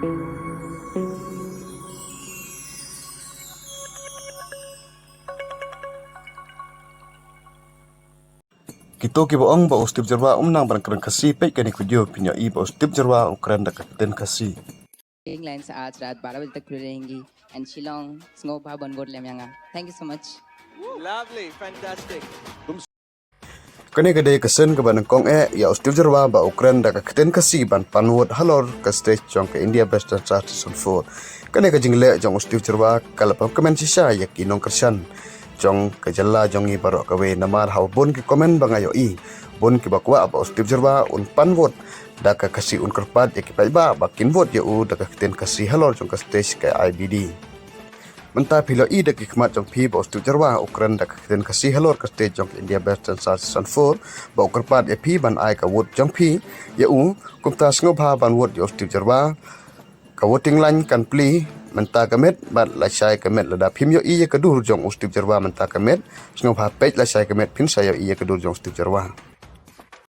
Kito ki boong ba ustip jarwa umnang barang kren khasi peit kani video pinya i ba ustip jarwa ukren da kakten khasi. Training line से आज रात 12 बजे तक खुली रहेंगी एंड शिलोंग स्नो भा बनगोड लेमयांगा thank you so much Lovely, fantastic. Kani gede kesen ke banang kong ya ustip jarwa ba ukren da kakten khasi ban panwot halor ka stage jong ke India Best and Chart Season 4. Kani ka jingle jong ustip jarwa kalapam komen sisa ya kinong kersan jong ke jalla jong i barok kawe namar hau bon ki komen bangayo i bon ki bakwa ba ustip jarwa un panwot da ka kasi un kyrpad ya ki paiba bakin vot ya u da kakten khasi halor jong ka stage ke IBD. Menta pilo i da kikmat jong pi ba ustip jarwa ukren da kakten khasi halor ka stage jong India Best and Chart Season 4 ba kyrpad ya pi ban ai ka wot jong pi ya u kumta sngew bha ban wot ya ustip jarwa ka woting line kan pli menta kamet bat la sai kamet la da phim yo i ya kadur jong ustip jarwa menta kamet sngew bha peit la sai kamet phin sai yo i ya kadur jong ustip jarwa.